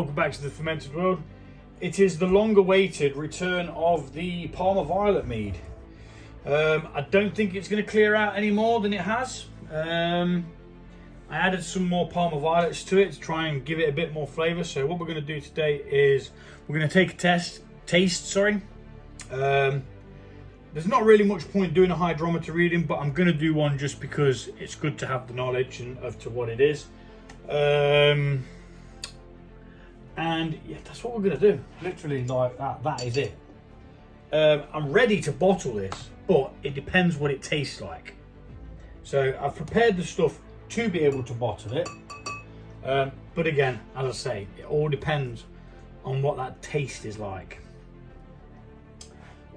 welcome back to the fermented world. It is the long awaited return of the Parma Violet mead. I don't think it's going to clear out any more than it has. I added some more Parma Violets to it to try and give it a bit more flavour. So what we're going to do today is we're going to take a taste. There's not really much point doing a hydrometer reading, but I'm going to do one just because it's good to have the knowledge of to what it is. And yeah, that's what we're going to do. Literally, like that is it. I'm ready to bottle this, but it depends what it tastes like. So I've prepared the stuff to be able to bottle it. But again, as I say, it all depends on what that taste is like.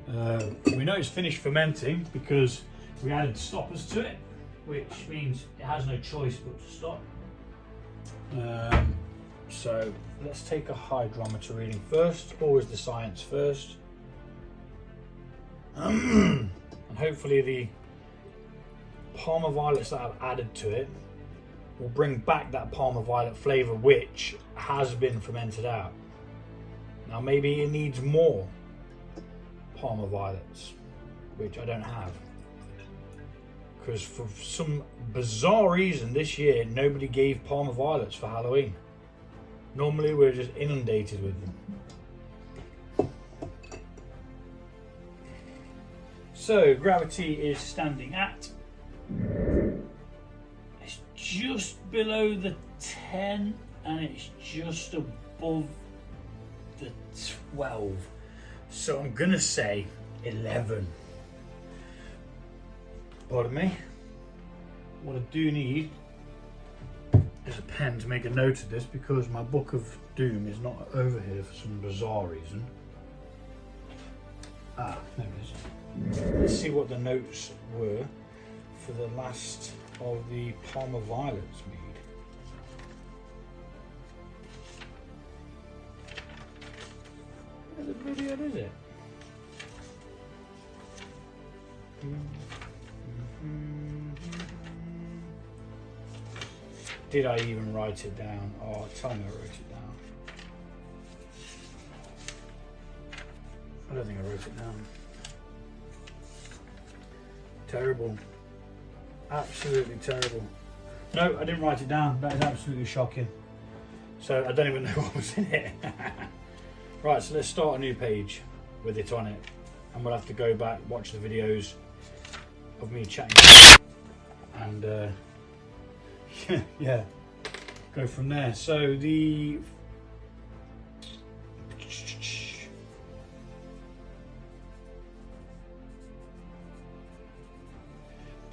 We know it's finished fermenting because we added stoppers to it, which means it has no choice but to stop. So let's take a hydrometer reading first, always the science first. And hopefully the Parma Violets that I've added to it will bring back that Parma Violet flavour which has been fermented out. Now maybe it needs more Parma Violets, which I don't have. Because for some bizarre reason this year, nobody gave Parma Violets for Halloween. Normally we're just inundated with them. So gravity is standing at, it's just below the 10 and it's just above the 12. So I'm gonna say 11. Pardon me. What I do need is a pen to make a note of this because my book of doom is not over here for some bizarre reason. Ah, there it is. Let's see what the notes were for the last of the Parma Violets mead. Where the bloody hell is it? Did I even write it down? Oh, tell me I wrote it down. I don't think I wrote it down. Terrible. Absolutely terrible. No, I didn't write it down. That is absolutely shocking. So I don't even know what was in it. Right, so let's start a new page with it on it. And we'll have to go back, watch the videos of me chatting and yeah, go from there. So the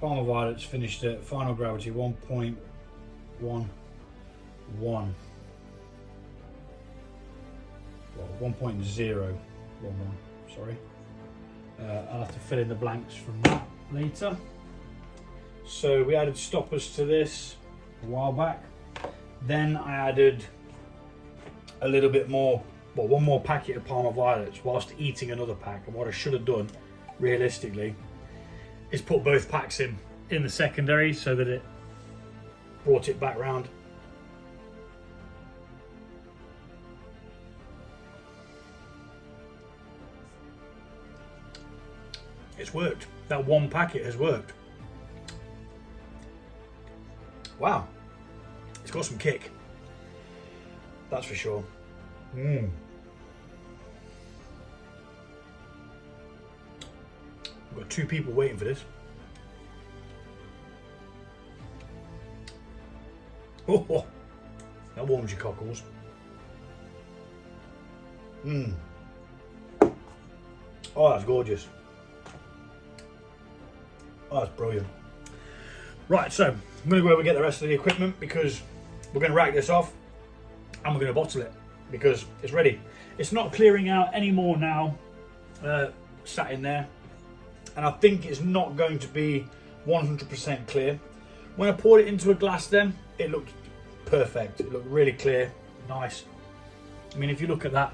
Parma Violets finished at final gravity 1.11. Well, 1.011, sorry. I'll have to fill in the blanks from that later. So we added stoppers to this a while back. Then I added a little bit more, well, one more packet of Parma Violets whilst eating another pack. And what I should have done, realistically, is put both packs in the secondary so that it brought it back round. It's worked. That one packet has worked. Wow, it's got some kick. That's for sure. We've got 2 people waiting for this. Oh, that warms your cockles. Oh, that's gorgeous. Oh, that's brilliant. Right, so I'm going to go over and get the rest of the equipment because we're going to rack this off and we're going to bottle it because it's ready. It's not clearing out anymore now, sat in there. And I think it's not going to be 100% clear. When I poured it into a glass then, it looked perfect. It looked really clear, nice. I mean, if you look at that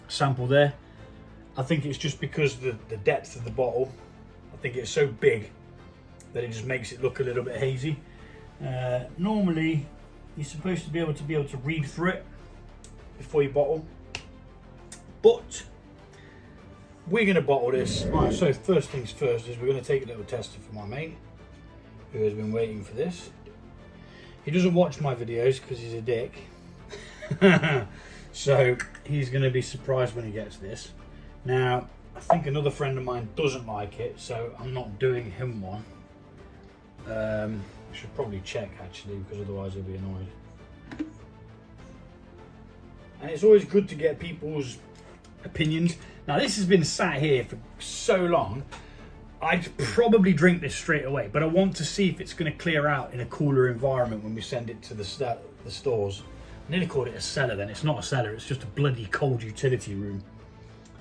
sample there, I think it's just because the depth of the bottle, I think it's so big that it just makes it look a little bit hazy. Normally, you're supposed to be able to read through it before you bottle. But we're going to bottle this. Right, so first things first is we're going to take a little tester for my mate, who has been waiting for this. He doesn't watch my videos because he's a dick. So he's going to be surprised when he gets this. Now, I think another friend of mine doesn't like it, so I'm not doing him one. I should probably check actually, because otherwise he'll be annoyed. And it's always good to get people's opinions. Now this has been sat here for so long, I'd probably drink this straight away, but I want to see if it's going to clear out in a cooler environment when we send it to the stores. I nearly called it a cellar then. It's not a cellar, it's just a bloody cold utility room.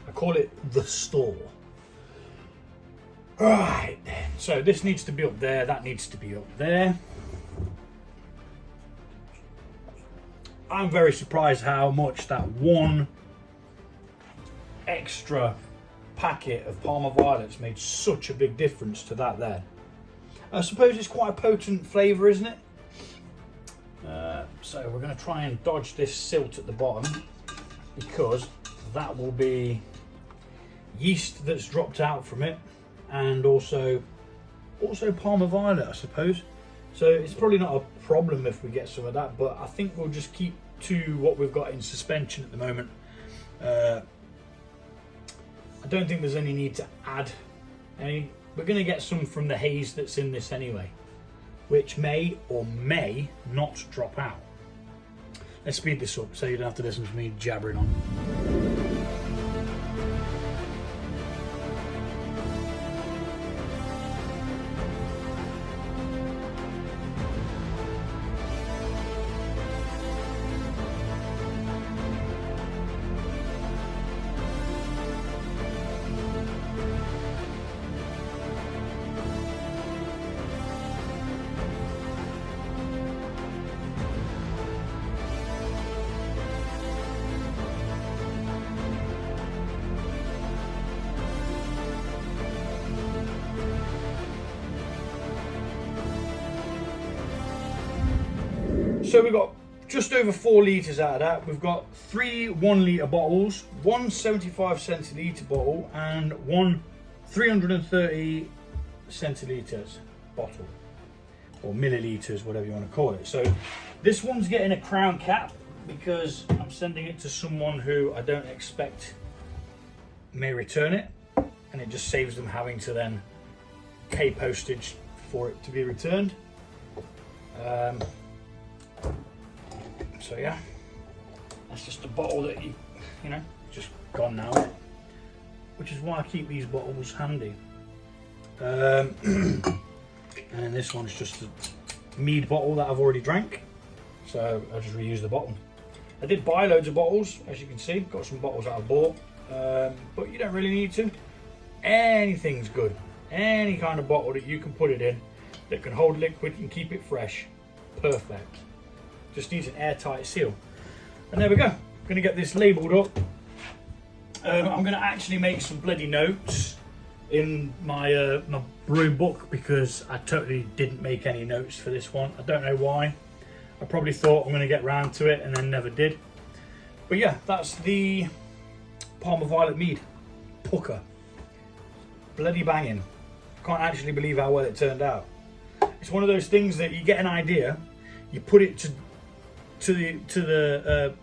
I call it the store. Right, so this needs to be up there, that needs to be up there. I'm very surprised how much that one extra packet of Parma violets made such a big difference to that there. I suppose it's quite a potent flavour, isn't it? So we're going to try and dodge this silt at the bottom, because that will be yeast that's dropped out from it, and also Parma violet, I suppose. So it's probably not a problem if we get some of that, but I think we'll just keep to what we've got in suspension at the moment. I don't think there's any need to add any. We're going to get some from the haze that's in this anyway, which may or may not drop out. Let's speed this up so you don't have to listen to me jabbering on. So we've got just over 4 litres out of that. We've got 3 1 litre bottles, one 75 centilitre bottle, and one 330 centilitres bottle, or millilitres, whatever you want to call it. So this one's getting a crown cap because I'm sending it to someone who I don't expect may return it, and it just saves them having to then pay postage for it to be returned. So yeah, that's just a bottle that you know, just gone now, which is why I keep these bottles handy. And then this one's just a mead bottle that I've already drank, so I just reuse the bottle. I did buy loads of bottles, as you can see, got some bottles that I bought, but you don't really need to. Anything's good. Any kind of bottle that you can put it in that can hold liquid and keep it fresh, perfect. Just needs an airtight seal. And there we go. I'm going to get this labelled up. I'm going to actually make some bloody notes in my my brewing book, because I totally didn't make any notes for this one. I don't know why. I probably thought I'm going to get round to it and then never did. But yeah, that's the Parma Violet Mead. Pucker. Bloody banging. Can't actually believe how well it turned out. It's one of those things that you get an idea, you put it to the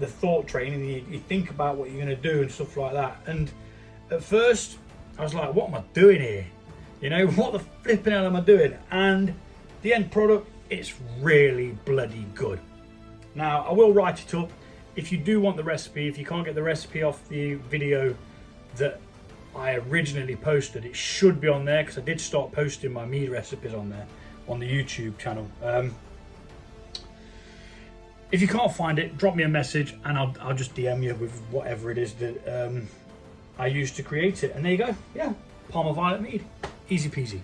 thought train, and you think about what you're going to do and stuff like that. And at first I was like, what am I doing here? You know, what the flipping hell am I doing? And the end product, it's really bloody good. Now I will write it up. If you do want the recipe, if you can't get the recipe off the video that I originally posted, it should be on there, because I did start posting my mead recipes on there on the YouTube channel. If you can't find it, drop me a message and I'll just DM you with whatever it is that I used to create it. And there you go. Yeah, Parma Violet Mead. Easy peasy.